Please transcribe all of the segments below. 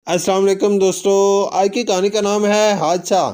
السلام علیکم دوستو، آج کی کہانی کا نام ہے حادثہ۔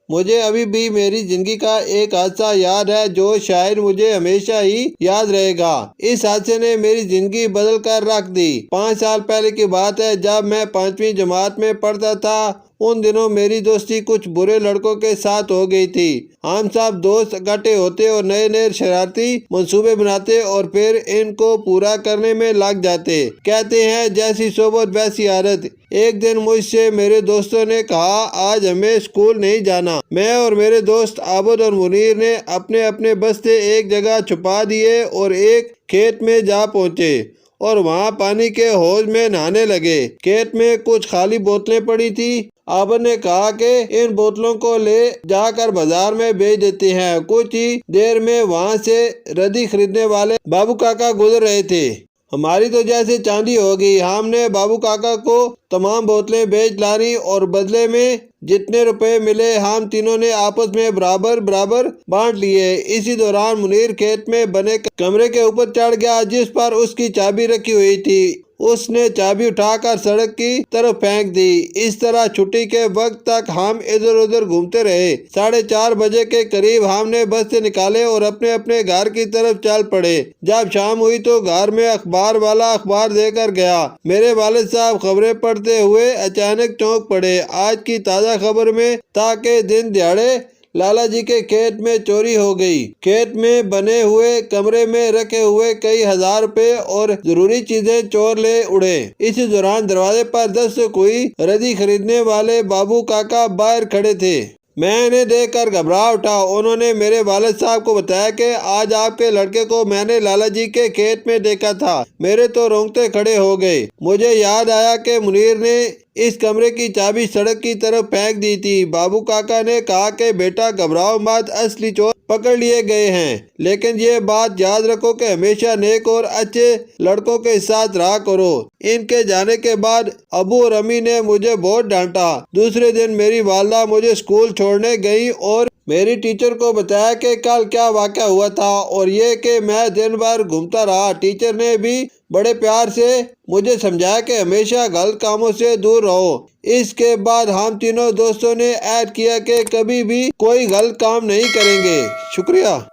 مجھے ابھی بھی میری زندگی کا ایک حادثہ یاد ہے جو شاید مجھے ہمیشہ ہی یاد رہے گا۔ اس حادثے نے میری زندگی بدل کر رکھ دی۔ 5 سال پہلے کی بات ہے، جب میں 5ویں جماعت میں پڑھتا تھا۔ ان دنوں میری دوستی کچھ برے لڑکوں کے ساتھ ہو گئی تھی۔ ہم سب دوست اکٹھے ہوتے اور نئے نئے شرارتی منصوبے بناتے اور پھر ان کو پورا کرنے میں لگ جاتے۔ کہتے ہیں جیسی صحبت ویسی عادت۔ ایک دن مجھ سے میرے دوستوں نے کہا آج ہمیں اسکول نہیں جانا۔ میں اور میرے دوست عابد اور منیر نے اپنے اپنے بستے ایک جگہ چھپا دیے اور ایک کھیت میں جا پہنچے اور وہاں پانی کے حوض میں نہانے لگے۔ کھیت میں کچھ خالی بوتلیں پڑی تھی۔ عابد نے کہا کہ ان بوتلوں کو لے جا کر بازار میں بیچ دیتے ہیں۔ کچھ ہی دیر میں وہاں سے ردی خریدنے والے بابو کاکا گزر رہے تھے۔ ہماری تو جیسے چاندی ہو گئی۔ ہم نے بابو کاکا کو تمام بوتلیں بیچ ڈالی اور بدلے میں جتنے روپے ملے ہم تینوں نے آپس میں برابر برابر بانٹ لیے۔ اسی دوران منیر کھیت میں بنے کمرے کے اوپر چڑھ گیا جس پر اس کی چابی رکھی ہوئی تھی۔ اس نے چابی اٹھا کر سڑک کی طرف پھینک دی۔ اس طرح چھٹی کے وقت تک ہم ادھر ادھر گھومتے رہے۔ 4:30 بجے کے قریب ہم نے بستے نکالے اور اپنے اپنے گھر کی طرف چل پڑے۔ جب شام ہوئی تو گھر میں اخبار والا اخبار دے کر گیا۔ میرے والد صاحب خبریں پڑھتے ہوئے اچانک چونک پڑے۔ آج کی تازہ خبر میں تھا کہ دن دہاڑے لالا جی کے کھیت میں چوری ہو گئی۔ کھیت میں بنے ہوئے کمرے میں رکھے ہوئے کئی ہزار روپے اور ضروری چیزیں چور لے اڑے۔ اسی دوران دروازے پر دستک ہوئی۔ ردی خریدنے والے بابو کاکا باہر کھڑے تھے۔ میں انہیں دیکھ کر گھبرا اٹھا۔ انہوں نے میرے والد صاحب کو بتایا کہ آج آپ کے لڑکے کو میں نے لالا جی کے کھیت میں دیکھا تھا۔ میرے تو رونگٹے کھڑے ہو گئے۔ مجھے یاد آیا کہ منیر نے اس کمرے کی چابی سڑک کی طرف پھینک دی تھی۔ بابو کاکا نے کہا کہ بیٹا گھبراؤ مت، اصلی چور پکڑ لیے گئے ہیں، لیکن یہ بات یاد رکھو کہ ہمیشہ نیک اور اچھے لڑکوں کے ساتھ رہا کرو۔ ان کے جانے کے بعد ابو اور امی نے مجھے بہت ڈانٹا۔ دوسرے دن میری والدہ مجھے اسکول چھوڑنے گئی اور میری ٹیچر کو بتایا کہ کل کیا واقعہ ہوا تھا اور یہ کہ میں دن بھر گھومتا رہا۔ ٹیچر نے بھی بڑے پیار سے مجھے سمجھایا کہ ہمیشہ غلط کاموں سے دور رہو۔ اس کے بعد ہم تینوں دوستوں نے عہد کیا کہ کبھی بھی کوئی غلط کام نہیں کریں گے۔ شکریہ۔